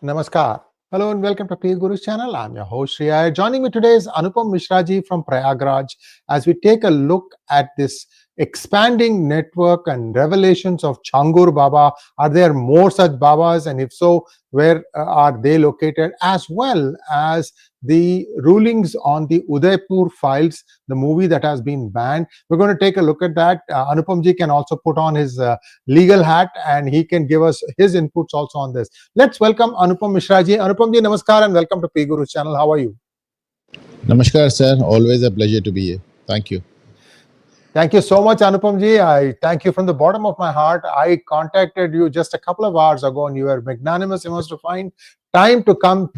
Namaskar. Hello and welcome to 𝗏𝗙 Guru's channel. I'm your host Sree. Joining me today is Anupam Mishra ji from Prayagraj as we take a look at this expanding network and revelations of Chhangur Baba. Are there more such Babas, and if so, where are they located? As well as the rulings on the Udaipur Files, the movie that has been banned. We're going to take a look at that. Anupam ji can also put on his legal hat and he can give us his inputs also on this. Let's welcome Anupam Mishra ji. Anupam ji, namaskar and welcome to 𝗏𝗙 Guru's channel. How are you? Namaskar, sir. Always a pleasure to be here. Thank you. Thank you so much, Anupam ji. I thank you from the bottom of my heart. I contacted you just a couple of hours ago and you were magnanimous enough to find time to come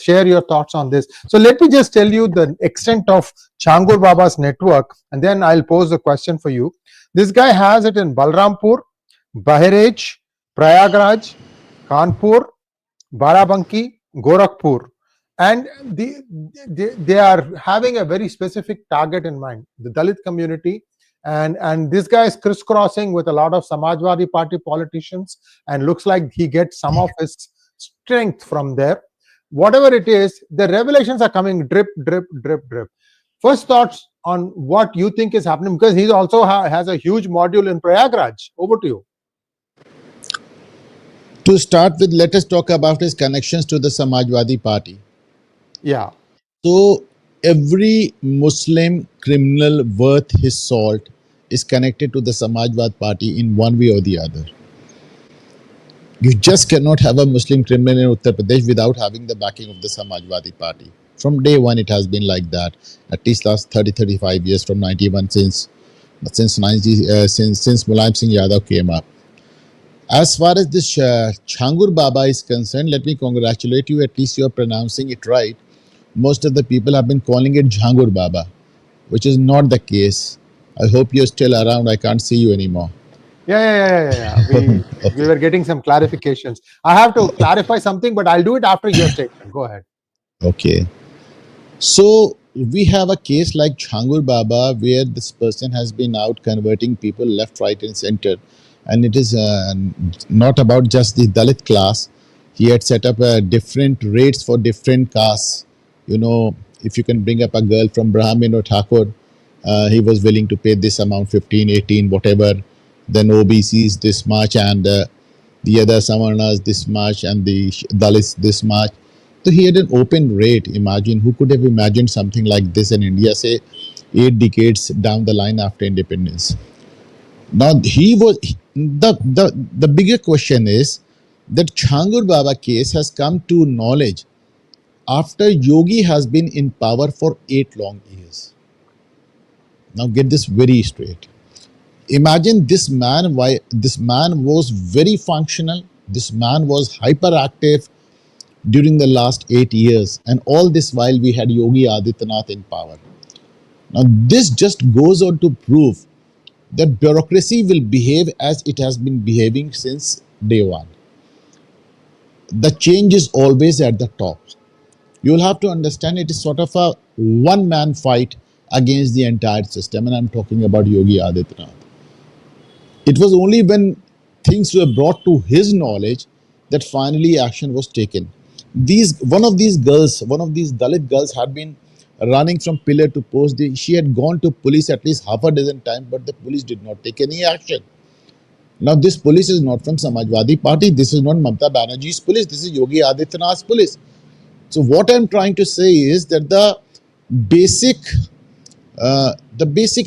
share your thoughts on this. So let me just tell you the extent of Chhangur Baba's network and then I'll pose the question for you. This guy has it in Balrampur, Bahraich, Prayagraj, Kanpur, Barabanki, Gorakhpur. And they are having a very specific target in mind, the Dalit community. And this guy is crisscrossing with a lot of Samajwadi party politicians and looks like he gets some of his strength from there. Whatever it is, the revelations are coming drip, drip, drip, drip. First thoughts on what you think is happening, because he also has a huge module in Prayagraj. Over to you. To start with, let us talk about his connections to the Samajwadi party. Yeah. So every Muslim criminal worth his salt is connected to the Samajwadi party in one way or the other. You just cannot have a Muslim criminal in Uttar Pradesh without having the backing of the Samajwadi party. From day one, it has been like that. At least last 30-35 years, from 91 since Mulayam Singh Yadav came up. As far as this Chhangur Baba is concerned, let me congratulate you. At least you are pronouncing it right. Most of the people have been calling it Chhangur Baba, which is not the case. I hope you're still around. I can't see you anymore. Yeah. We were getting some clarifications. I have to clarify something, but I'll do it after your statement. Go ahead. Okay. So we have a case like Chhangur Baba where this person has been out converting people left, right and center. And it is not about just the Dalit class. He had set up different rates for different castes. You know, if you can bring up a girl from Brahmin or Thakur, he was willing to pay this amount, 15, 18, whatever. Then OBCs this much, and the other Savarnas this much, and the Dalits this much. So he had an open rate. Imagine, who could have imagined something like this in India, say 8 decades down the line after independence. Now he was the bigger question is that Chhangur Baba case has come to knowledge after Yogi has been in power for 8 long years. Now get this very straight. Imagine this man, why this man was very functional, this man was hyperactive during the last 8 years, and all this while we had Yogi Adityanath in power. Now this just goes on to prove that bureaucracy will behave as it has been behaving since day one. The change is always at the top. You will have to understand it is sort of a one-man fight against the entire system, and I'm talking about Yogi Adityanath. It was only when things were brought to his knowledge that finally action was taken. One of these Dalit girls had been running from pillar to post. She had gone to police at least half a dozen times, but the police did not take any action. Now this police is not from Samajwadi party. This is not Mamata Banerjee's police. This is Yogi Adityanath's police. So what I'm trying to say is that the basic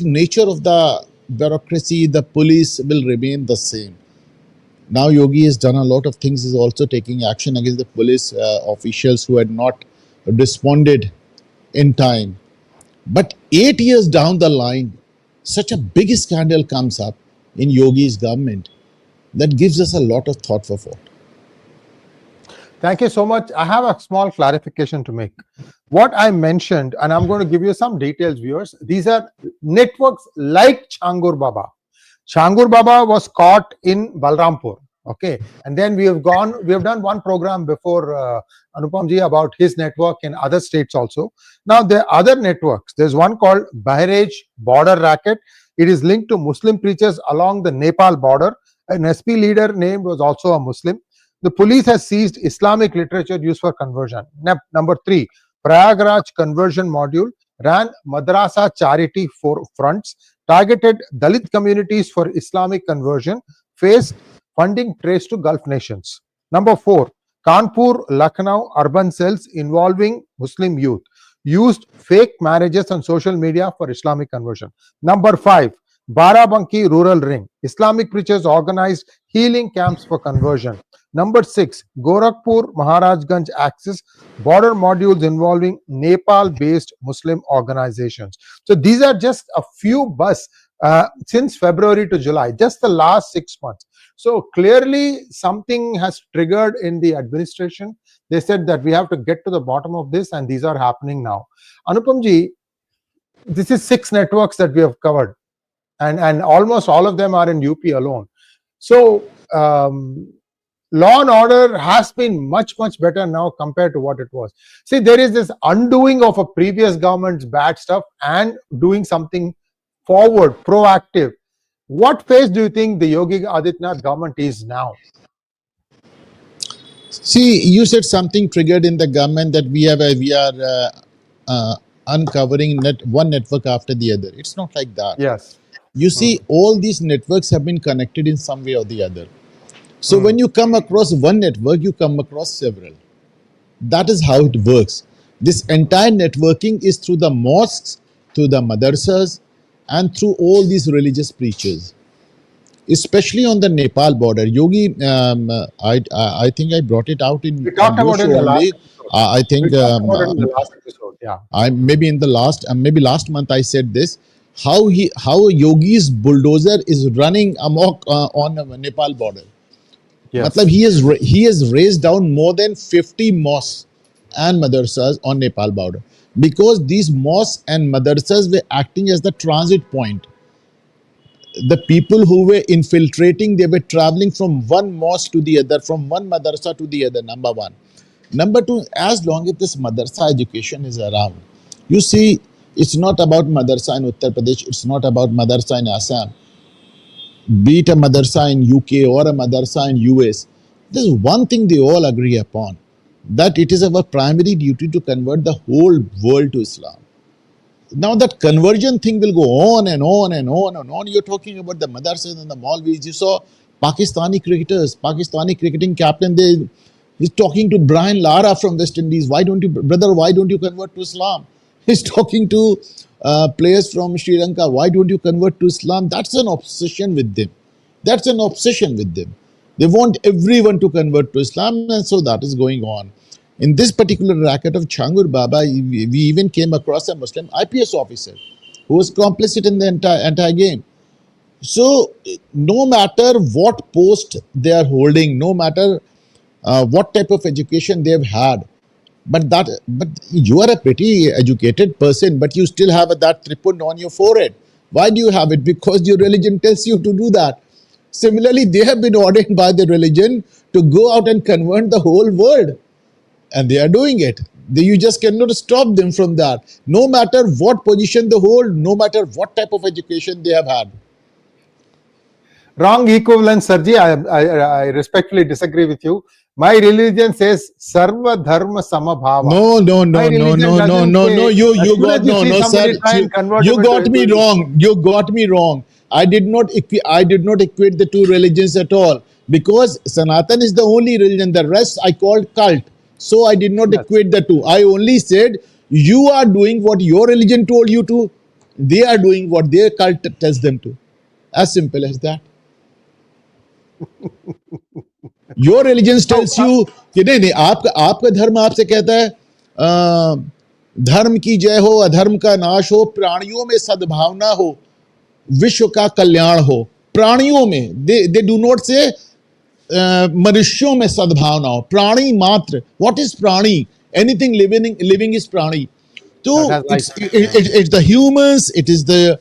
nature of the bureaucracy, the police will remain the same. Now Yogi has done a lot of things. He's also taking action against the police officials who had not responded in time. But 8 years down the line, such a big scandal comes up in Yogi's government that gives us a lot of thought for thought. Thank you so much. I have a small clarification to make. What I mentioned, and I'm going to give you some details, viewers. These are networks like Chhangur Baba. Chhangur Baba was caught in Balrampur. Okay, and then we have done one program before Anupam ji about his network in other states also. Now there are other networks. There's one called Bahraich Border Racket. It is linked to Muslim preachers along the Nepal border. An SP leader named was also a Muslim. The police has seized Islamic literature used for conversion. Number 3, Prayagraj conversion module ran Madrassa charity for fronts, targeted Dalit communities for Islamic conversion, faced funding traced to Gulf nations. Number 4, Kanpur, Lucknow urban cells involving Muslim youth used fake marriages on social media for Islamic conversion. Number 5, Barabanki rural ring. Islamic preachers organized healing camps for conversion. Number 6, Gorakhpur, Maharajganj axis, border modules involving Nepal-based Muslim organizations. So these are just a few bus since February to July, just the last 6 months. So clearly something has triggered in the administration. They said that we have to get to the bottom of this, and these are happening now. Anupamji, this is 6 networks that we have covered, and almost all of them are in UP alone. So law and order has been much better now compared to what it was. See, there is this undoing of a previous government's bad stuff and doing something forward, proactive. What phase do you think the Yogi Adityanath government is now? See, you said something triggered in the government that we are uncovering one network after the other. It's not like that. Yes. You see, all these networks have been connected in some way or the other. So when you come across one network, you come across several. That is how it works. This entire networking is through the mosques, through the madrasas, and through all these religious preachers, especially on the Nepal border. Yogi, I think I brought it out in. We talked about it in the last episode. I think we talked about it in the last episode. Yeah. Maybe in the last month I said this. How Yogi's bulldozer is running amok on the Nepal border. Yes. Matlab he has raised down more than 50 mosques and madrasas on Nepal border, because these mosques and madrasas were acting as the transit point. The people who were infiltrating, they were traveling from one mosque to the other, from one madrasa to the other, number one. Number two, as long as this madrasa education is around, you see, it's not about madrasa in Uttar Pradesh, it's not about madrasa in Assam. Be it a madrasa in UK or a madrasa in US, there's one thing they all agree upon, that it is our primary duty to convert the whole world to Islam. Now that conversion thing will go on and on and on and on. You're talking about the madrasas and the Maulvis. You saw Pakistani cricketers, Pakistani cricketing captain, he's talking to Brian Lara from West Indies. Why don't you convert to Islam? He's talking to players from Sri Lanka. Why don't you convert to Islam? That's an obsession with them. That's an obsession with them. They want everyone to convert to Islam, and so that is going on. In this particular racket of Chhangur Baba, we even came across a Muslim IPS officer who was complicit in the entire game. So no matter what post they are holding, no matter what type of education they have had, but you are a pretty educated person, but you still have that tripod on your forehead. Why do you have it? Because your religion tells you to do that. Similarly, they have been ordained by the religion to go out and convert the whole world. And they are doing it. You just cannot stop them from that. No matter what position they hold, no matter what type of education they have had. Wrong equivalence, Sirji. I respectfully disagree with you. My religion says Sarva Dharma Samabhava. No. You got me wrong. You got me wrong. I did not equate the two religions at all, because Sanatan is the only religion. The rest I called cult. So I did not equate the two. I only said you are doing what your religion told you to. They are doing what their cult tells them to. As simple as that. Your religion tells you कि नहीं आपका धर्म आपसे कहता है धर्म की जय हो, अधर्म का नाश हो, प्राणियों में सद्भावना हो, विश्व का कल्याण हो. प्राणियों में, they do not say मनुष्यों में सद्भावना हो. प्राणी मात्र. What is प्राणी? Anything living is प्राणी. So it's the humans, it is the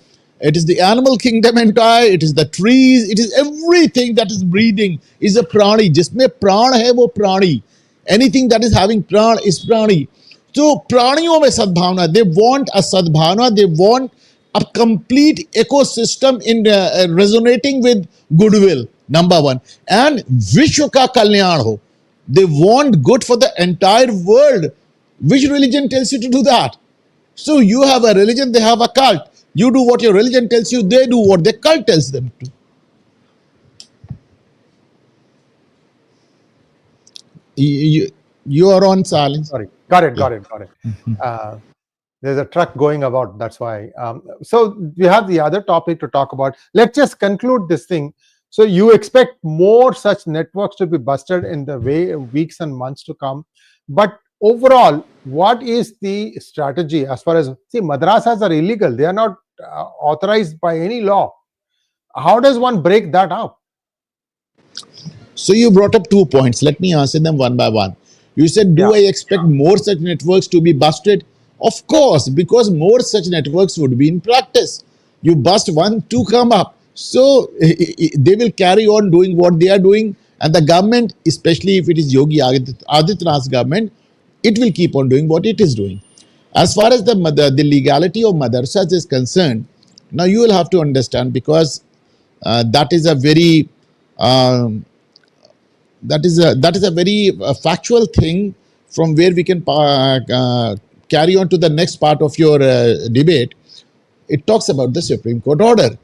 animal kingdom entire, it is the trees, it is everything that is breathing is a prani. जिसमें प्राण है वो प्राणी. Anything that is having प्राण is प्राणी. So प्राणियों में सद्भावना. They want a sadbhavana. They want a complete ecosystem in resonating with goodwill. Number one. And विश्व का कल्याण हो. They want good for the entire world. Which religion tells you to do that? So you have a religion, they have a cult. You do what your religion tells you, they do what their cult tells them to. You are on silence. Sorry, got it. There's a truck going about, that's why. So we have the other topic to talk about. Let's just conclude this thing. So you expect more such networks to be busted in the weeks and months to come. But overall, what is the strategy as far as, see, madrasas are illegal. They are not authorized by any law. How does one break that up? So you brought up 2 points. Let me answer them one by one. You said, do I expect more such networks to be busted? Of course, because more such networks would be in practice. You bust one, two come up. So they will carry on doing what they are doing, and the government, especially if it is Yogi Adityanath's government, it will keep on doing what it is doing. As far as the legality of madrasas is concerned, now you will have to understand, because that is a very factual thing, from where we can carry on to the next part of your debate. It talks about the Supreme Court order.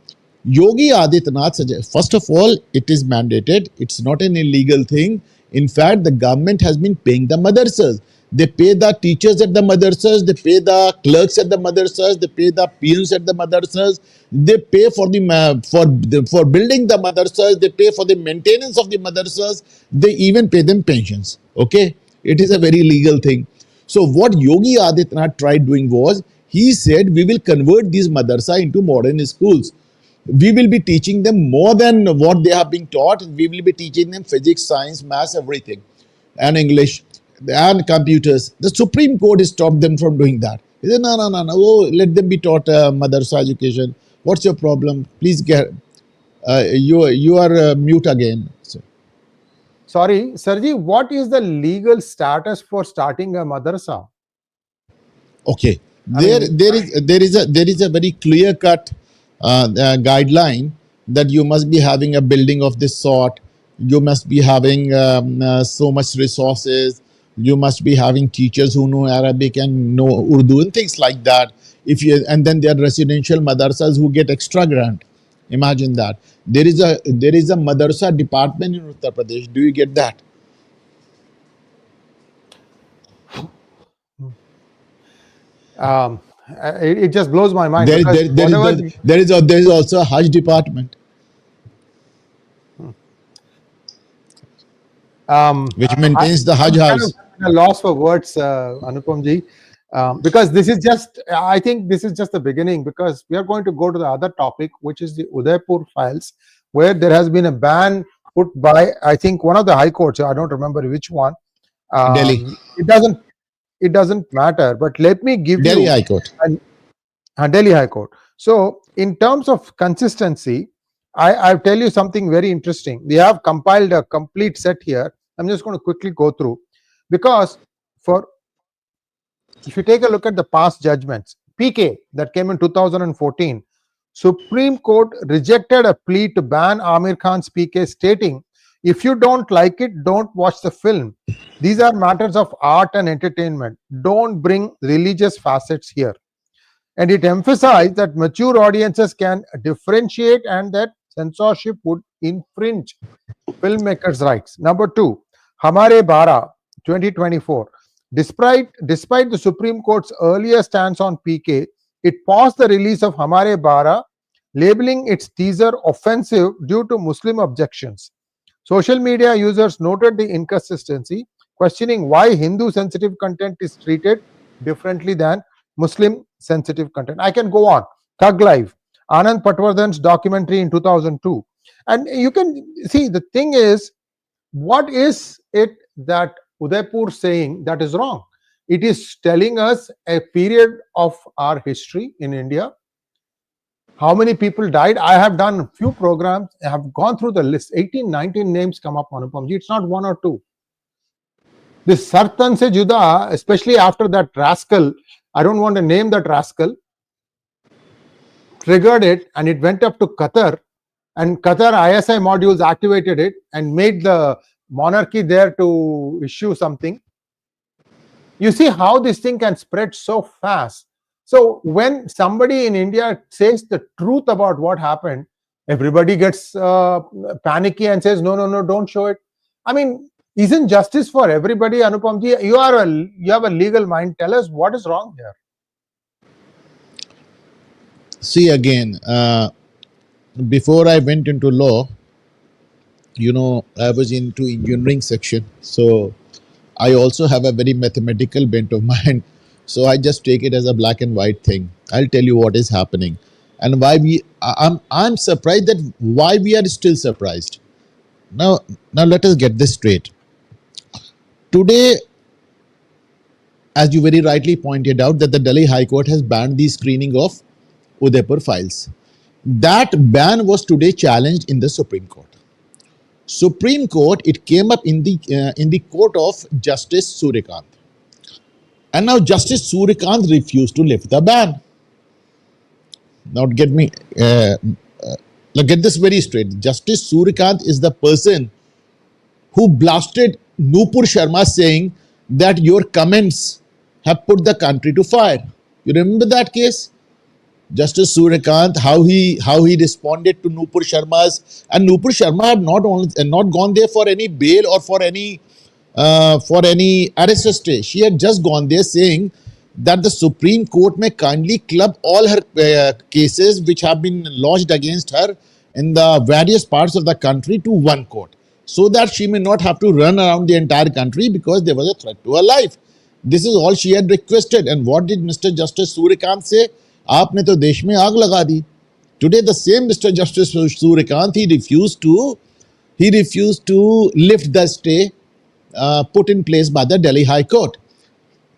Yogi Adityanath suggests, first of all, it is mandated. It's not an illegal thing. In fact, the government has been paying the madrasas. They pay the teachers at the madrasas. They pay the clerks at the madrasas. They pay the peons at the madrasas. They pay for building the madrasas. They pay for the maintenance of the madrasas. They even pay them pensions. Okay, it is a very legal thing. So what Yogi Adityanath tried doing was, he said, we will convert these madrasa into modern schools. We will be teaching them more than what they have been taught. We will be teaching them physics, science, maths, everything, and English, and computers. The Supreme Court has stopped them from doing that. He said, no. Oh, let them be taught madrasa education. What's your problem? Please get, you are mute again. Sorry, Sirji, what is the legal status for starting a madrasa? Okay, there is a very clear cut guideline that you must be having a building of this sort. You must be having so much resources. You must be having teachers who know Arabic and know Urdu and things like that. And then there are residential madrasas who get extra grant. Imagine that. There is a madrasa department in Uttar Pradesh. Do you get that? It just blows my mind. There is also a Hajj department, which maintains the Hajj house. I'm at a loss for words, Anupam ji, because this is just, I think this is just the beginning, because we are going to go to the other topic, which is the Udaipur Files, where there has been a ban put by, I think, one of the high courts. I don't remember which one. Delhi. It doesn't matter, but let me give Delhi High Court. Delhi High Court. So in terms of consistency, I'll tell you something very interesting. We have compiled a complete set here. I'm just going to quickly go through, because if you take a look at the past judgments, PK that came in 2014, Supreme Court rejected a plea to ban Amir Khan's PK, stating, if you don't like it, don't watch the film. These are matters of art and entertainment. Don't bring religious facets here. And it emphasized that mature audiences can differentiate and that censorship would infringe filmmakers' rights. Number 2, Hamare Bara, 2024. Despite the Supreme Court's earlier stance on PK, it paused the release of Hamare Bara, labeling its teaser offensive due to Muslim objections. Social media users noted the inconsistency, questioning why Hindu-sensitive content is treated differently than Muslim-sensitive content. I can go on. Thug Life, Anand Patwardhan's documentary in 2002. And you can see, the thing is, what is it that Udaipur saying that is wrong? It is telling us a period of our history in India. How many people died? I have done a few programs. I have gone through the list. 18, 19 names come up, Anupamji. It's not one or two. This 𝗟𝗏 𝗔𝗎, especially after that rascal, I don't want to name that rascal, triggered it, and it went up to Qatar, and Qatar ISI modules activated it and made the monarchy there to issue something. You see how this thing can spread so fast. So when somebody in India says the truth about what happened, everybody gets panicky and says, no, no, no, don't show it. I mean, isn't justice for everybody, Anupamji? You have a legal mind. Tell us what is wrong here. See, again, before I went into law, I was into engineering section. So I also have a very mathematical bent of mind. So I just take it as a black and white thing. I'll tell you what is happening and why I'm surprised that why we are still surprised. Now let us get this straight. Today, as you very rightly pointed out, that the Delhi High Court has banned the screening of Udaipur Files. That ban was today challenged in the Supreme Court. Supreme Court, it came up in the court of Justice 𝗤𝗓𝗏𝗏. And now Justice 𝗤𝗓𝗏𝗏 refused to lift the ban. Now get this very straight. Justice 𝗤𝗓𝗏𝗏 is the person who blasted 𝗤𝗏𝗏 Sharma saying that your comments have put the country to fire. You remember that case? Justice 𝗤𝗓𝗏𝗏, how he responded to 𝗤𝗏𝗏 Sharma's, and 𝗤𝗏𝗏 Sharma had not gone there for any bail or for any arrest stay. She had just gone there saying that the Supreme Court may kindly club all her cases which have been lodged against her in the various parts of the country to one court, so that she may not have to run around the entire country because there was a threat to her life. This is all she had requested. And what did Mr. Justice 𝗤𝗓𝗏𝗏 say? आपने तो देश में आग लगा दी. Today the same Mr. Justice 𝗤𝗏𝗏𝗏𝗏, he refused to lift the stay put in place by the Delhi High Court.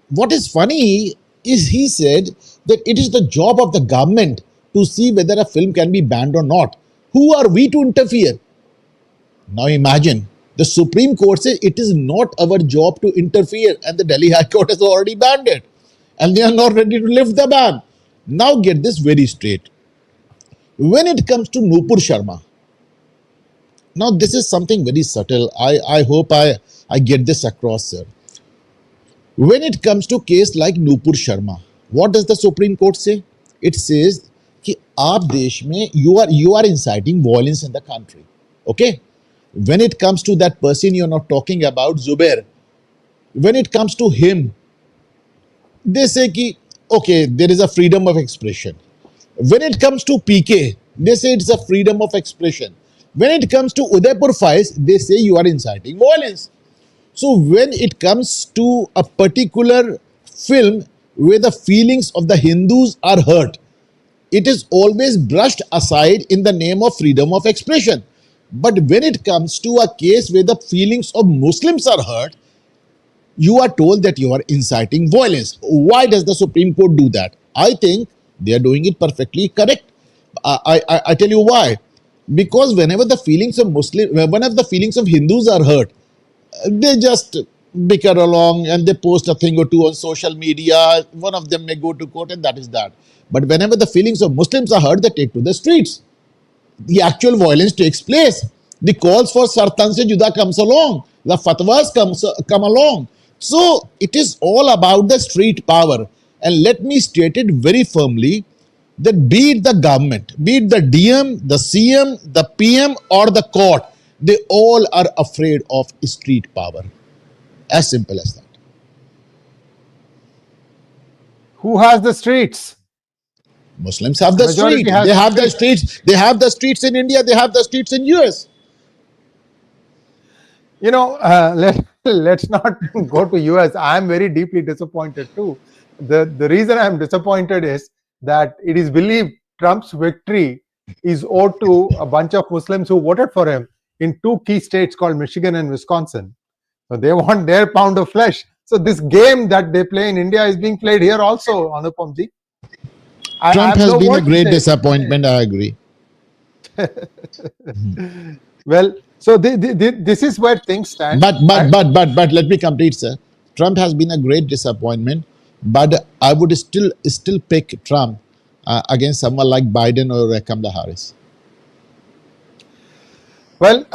What is funny is he said that it is the job of the government to see whether a film can be banned or not. Who are we to interfere? Now imagine, the Supreme Court says it is not our job to interfere, and the Delhi High Court has already banned it, and they are not ready to lift the ban. Now get this very straight. When it comes to 𝗤𝗏𝗏 Sharma, now this is something very subtle. I hope I get this across, sir. When it comes to case like 𝗤𝗏𝗏 Sharma, what does the Supreme Court say? It says कि आप देश में you are inciting violence in the country. Okay? When it comes to that person you're not talking about, Zubair, when it comes to him, they say कि okay, there is a freedom of expression. When it comes to PK, they say it's a freedom of expression. When it comes to Udaipur Files, they say you are inciting violence. So when it comes to a particular film where the feelings of the Hindus are hurt, it is always brushed aside in the name of freedom of expression. But when it comes to a case where the feelings of Muslims are hurt, you are told that you are inciting violence. Why does the Supreme Court do that? I think they are doing it perfectly correct. I tell you why. Because whenever the feelings of Hindus are hurt, they just bicker along and they post a thing or two on social media. One of them may go to court, and that is that. But whenever the feelings of Muslims are hurt, they take to the streets. The actual violence takes place. The calls for 𝗟𝗏𝗏 se juda comes along. The fatwas come along. So it is all about the street power. And let me state it very firmly that be it the government, be it the DM, the CM, the PM or the court, they all are afraid of street power. As simple as that. Who has the streets? Muslims have the streets. They have the streets. They have the streets in India. They have the streets in US. You know, let's not go to US. I am very deeply disappointed too. The reason I am disappointed is that it is believed Trump's victory is owed to a bunch of Muslims who voted for him in two key states called Michigan and Wisconsin. So they want their pound of flesh. So this game that they play in India is being played here also, Anupamji. Trump has been a great disappointment, I agree. Well, so this is where things stand. But let me complete, sir. Trump has been a great disappointment, but I would still pick Trump against someone like Biden or Kamala Harris. Well,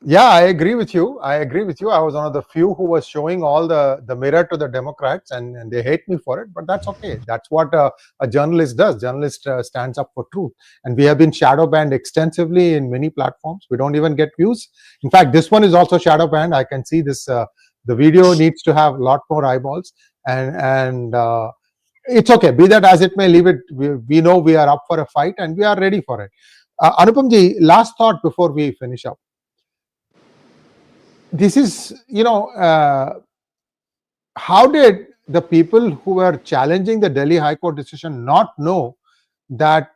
yeah, I agree with you. I agree with you. I was one of the few who was showing all the mirror to the Democrats, and they hate me for it, but that's okay. That's what a journalist does. Journalist stands up for truth. And we have been shadow banned extensively in many platforms. We don't even get views. In fact, this one is also shadow banned. I can see this. The video needs to have a lot more eyeballs, and it's okay. Be that as it may, leave it. We know we are up for a fight, and we are ready for it. Anupam ji, last thought before we finish up. This is, how did the people who were challenging the Delhi High Court decision not know that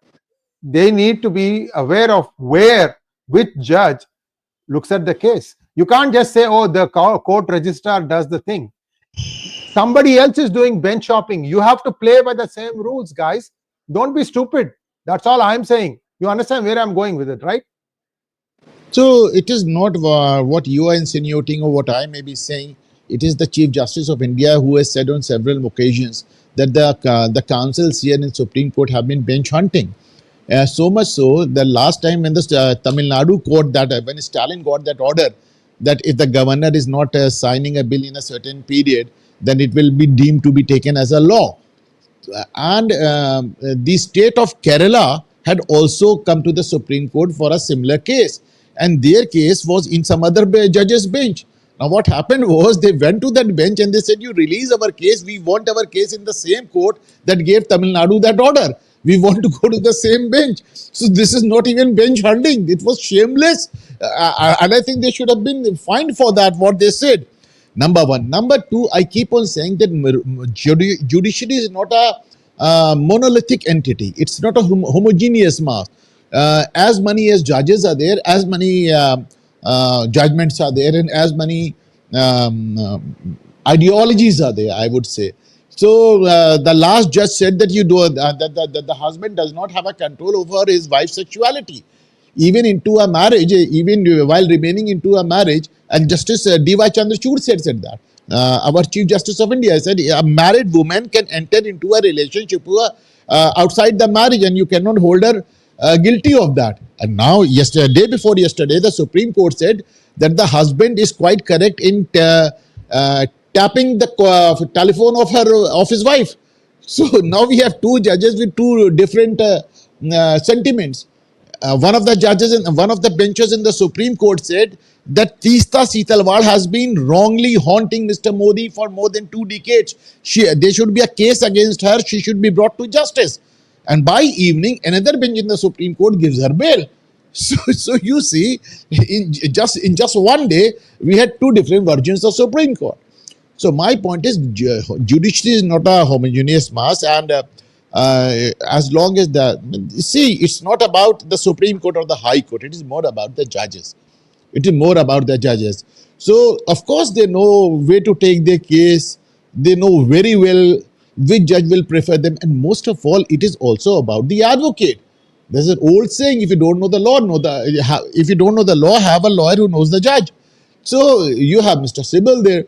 they need to be aware of which judge looks at the case? You can't just say, oh, the court registrar does the thing. Somebody else is doing bench shopping. You have to play by the same rules, guys. Don't be stupid. That's all I'm saying. You understand where I'm going with it, right? So it is not what you are insinuating or what I may be saying. It is the Chief Justice of India who has said on several occasions that the councils here in Supreme Court have been bench hunting. So much so, the last time when the Tamil Nadu court, when Stalin got that order that if the governor is not signing a bill in a certain period, then it will be deemed to be taken as a law. And the state of Kerala had also come to the Supreme Court for a similar case, and their case was in some other judge's bench. Now what happened was they went to that bench and they said, you release our case, we want our case in the same court that gave Tamil Nadu that order. We want to go to the same bench. So this is not even bench hunting. It was shameless, and I think they should have been fined for that, what they said. Number one. Number two, I keep on saying that judiciary is not a monolithic entity. It's not a homogeneous mass. As many as judges are there, as many judgments are there, and as many ideologies are there, I would say. So the last judge said that that the husband does not have a control over his wife's sexuality, even into a marriage, even while remaining into a marriage. And Justice 𝗜𝗍𝗍 Chandrachud said that. Our Chief Justice of India said a married woman can enter into a relationship outside the marriage, and you cannot hold her guilty of that. And now, day before yesterday, the Supreme Court said that the husband is quite correct in tapping the telephone of his wife. So now we have two judges with two different sentiments. One of the judges in one of the benches in the Supreme Court said that 𝗤𝗏 𝗍𝗏 has been wrongly haunting Mr. Modi for more than 2 decades. There should be a case against her. She should be brought to justice. And by evening, another bench in the Supreme Court gives her bail. So you see, in just one day, we had two different versions of Supreme Court. So my point is, judiciary is not a homogeneous mass, and as long as it's not about the Supreme Court or the High Court. It is more about the judges. It is more about the judges. So of course they know where to take their case. They know very well which judge will prefer them, and most of all, it is also about the advocate. There's an old saying: if you don't know the law, if you don't know the law, have a lawyer who knows the judge. So you have Mr. 𝗏𝗏𝗏 there.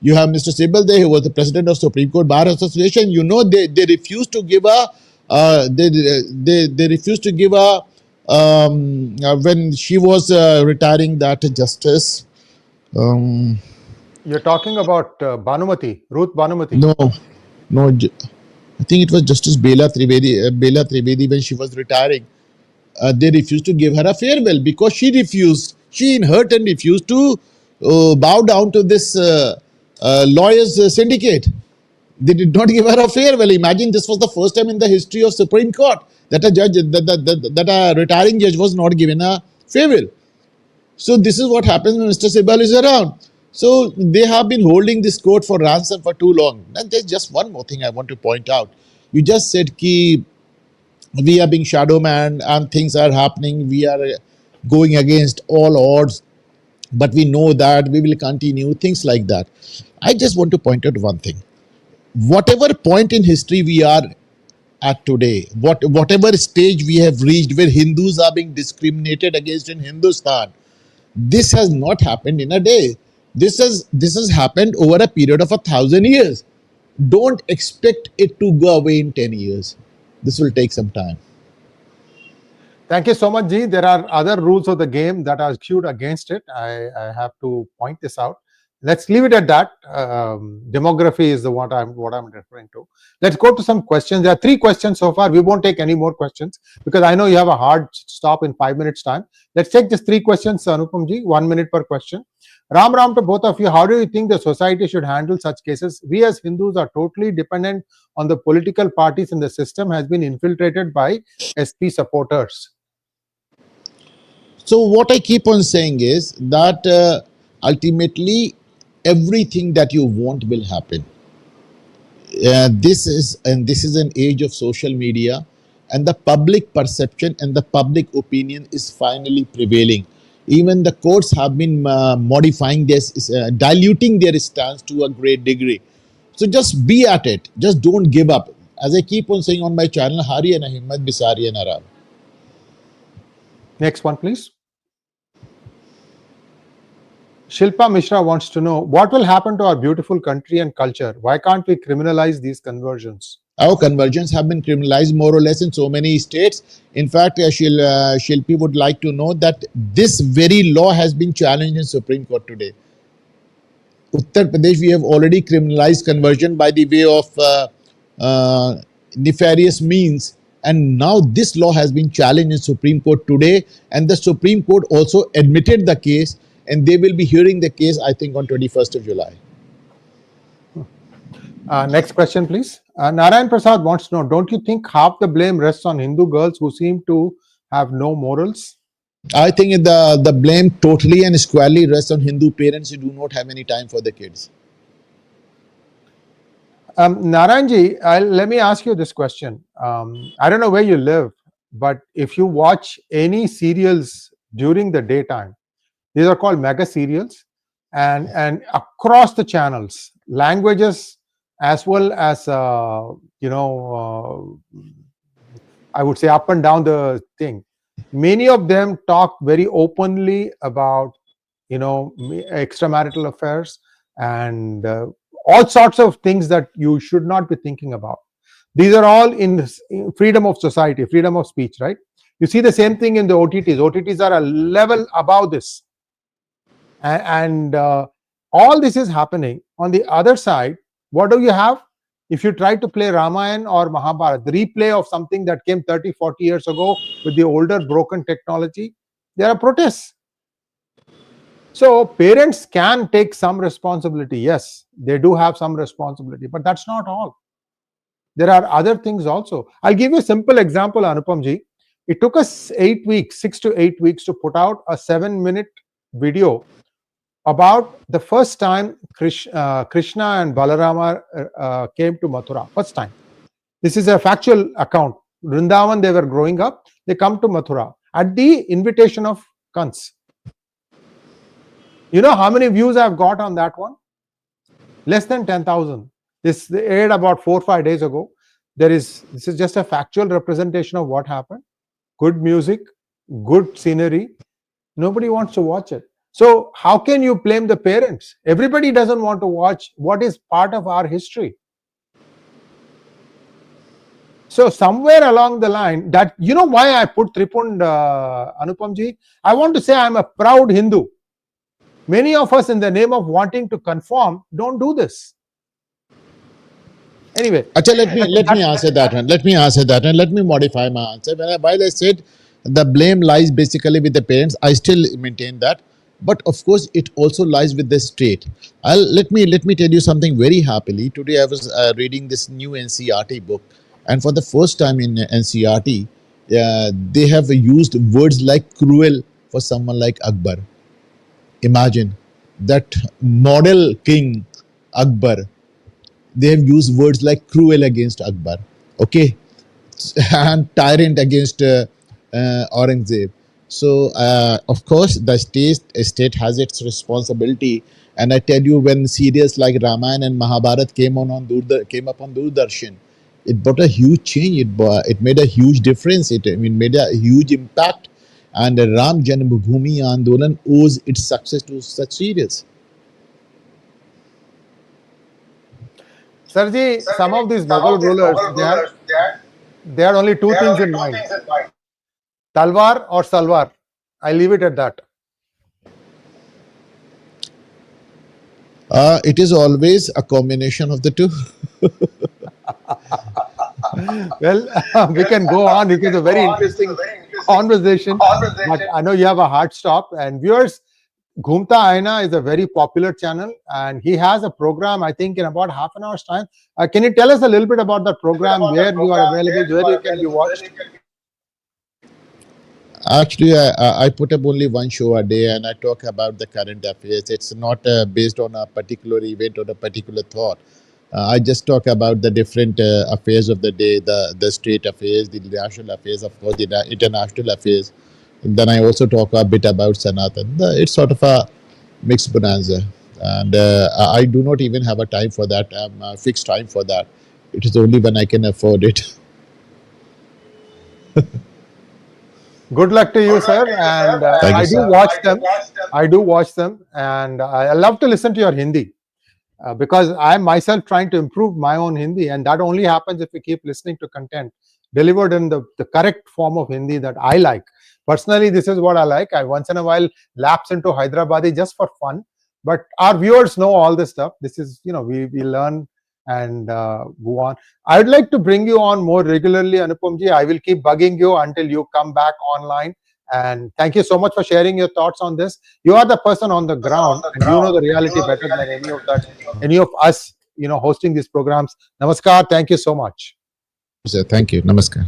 You have Mr. 𝗏𝗏𝗏 there, who was the president of Supreme Court Bar Association. You know, they refused to give they refused to give when she was retiring, that justice. You're talking about Ruth Bhanumati. No, I think it was Justice 𝗓𝗏𝗍𝗍 when she was retiring. They refused to give her a farewell because she refused. She in her turn refused to bow down to this lawyers syndicate. They did not give her a farewell. Imagine, this was the first time in the history of Supreme Court that a judge, that a retiring judge was not given a farewell. So this is what happens when Mr. 𝗏𝗏𝗏 is around. So they have been holding this court for ransom for too long. And there's just one more thing I want to point out. You just said that we are being shadow manned and things are happening. We are going against all odds, but we know that we will continue, things like that. I just want to point out one thing. Whatever point in history we are at today, whatever stage we have reached where Hindus are being discriminated against in Hindustan, this has not happened in a day. This has happened over a period of 1,000 years. Don't expect it to go away in 10 years. This will take some time. Thank you so much, Ji. There are other rules of the game that are skewed against it. I have to point this out. Let's leave it at that. Demography is what I'm referring to. Let's go to some questions. There are 3 questions so far. We won't take any more questions because I know you have a hard stop in 5 minutes time. Let's take just 3 questions, Anupam Ji, 1 minute per question. Ram Ram to both of you. How do you think the society should handle such cases? We as Hindus are totally dependent on the political parties, and the system has been infiltrated by SP supporters. So what I keep on saying is that ultimately everything that you want will happen. This is an age of social media, and the public perception and the public opinion is finally prevailing. Even the courts have been modifying this, diluting their stance to a great degree. So just be at it. Just don't give up. As I keep on saying on my channel, Hari na himmat, bisari na ram. Next one, please. Shilpa Mishra wants to know, what will happen to our beautiful country and culture? Why can't we criminalize these conversions? Our conversions have been criminalized more or less in so many states. In fact, Shilpi would like to know that this very law has been challenged in Supreme Court today. Uttar Pradesh, we have already criminalized conversion by the way of nefarious means. And now this law has been challenged in Supreme Court today. And the Supreme Court also admitted the case. And they will be hearing the case, I think, on 21st of July. Next question, please. Narayan Prasad wants to know, don't you think half the blame rests on Hindu girls who seem to have no morals? I think the blame totally and squarely rests on Hindu parents who do not have any time for the kids. Narayanji, let me ask you this question. I don't know where you live, but if you watch any serials during the daytime, these are called mega serials, and across the channels, languages as well as I would say up and down the thing. Many of them talk very openly about extramarital affairs and all sorts of things that you should not be thinking about. These are all in freedom of society, freedom of speech, right? You see the same thing in the OTTs. OTTs are a level above this. And all this is happening. On the other side, what do you have? If you try to play Ramayana or Mahabharata, the replay of something that came 30, 40 years ago with the older broken technology, there are protests. So parents can take some responsibility. Yes, they do have some responsibility, but that's not all. There are other things also. I'll give you a simple example, Anupamji. It took us 8 weeks, 6 to 8 weeks to put out a 7-minute video about the first time Krishna and Balarama came to Mathura. First time. This is a factual account. Vrindavan, they were growing up. They come to Mathura at the invitation of Kans. You know how many views I've got on that one? Less than 10,000. This aired about 4 or 5 days ago. This is just a factual representation of what happened. Good music, good scenery. Nobody wants to watch it. So how can you blame the parents? Everybody doesn't want to watch what is part of our history. So somewhere along the line, that why I put Tripund, Anupamji? I want to say I'm a proud Hindu. Many of us, in the name of wanting to conform, don't do this. Anyway, Achha, let me answer that one. Let me modify my answer. While I said the blame lies basically with the parents, I still maintain that. But of course, it also lies with the state. Let me tell you something very happily. Today I was reading this new NCERT book, and for the first time in NCERT, they have used words like cruel for someone like Akbar. Imagine that model king Akbar. They have used words like cruel against Akbar, okay, and tyrant against Aurangzeb. So, of course, the state has its responsibility. And I tell you, when serials like Ramayana and Mahabharata came up on Doordarshan, it brought a huge change. It made a huge difference. It made a huge impact. And the Ram Janmabhoomi Andolan owes its success to such serials. Sirji, some of these Mughal rulers, they had only two things in mind. Talwar or Salwar? I leave it at that. It is always a combination of the two. Well, we can go on. It is a very interesting conversation, but I know you have a hard stop. And viewers, 𝗤𝗓𝗏 𝗍𝗏 is a very popular channel, and he has a program, I think, in about half an hour's time. Can you tell us a little bit about that program, where you are available, where you can be watched? Actually, I put up only one show a day, and I talk about the current affairs. It's not based on a particular event or a particular thought. I just talk about the different affairs of the day, the state affairs, the national affairs, of course, the international affairs. And then I also talk a bit about Sanatan. It's sort of a mixed bonanza. And I do not even have a time for that, fixed time for that. It is only when I can afford it. Good luck to you, sir. And I do watch them. I do watch them, and I love to listen to your Hindi. Because I'm myself trying to improve my own Hindi, and that only happens if we keep listening to content delivered in the correct form of Hindi that I like. Personally, this is what I like. I once in a while lapse into Hyderabadi just for fun, but our viewers know all this stuff. This is, we learn and go on. I would like to bring you on more regularly, Anupamji. I will keep bugging you until you come back online. And thank you so much for sharing your thoughts on this. You are the person on the ground, and you know the reality better than any of us, hosting these programs. Namaskar. Thank you so much. So, thank you. Namaskar.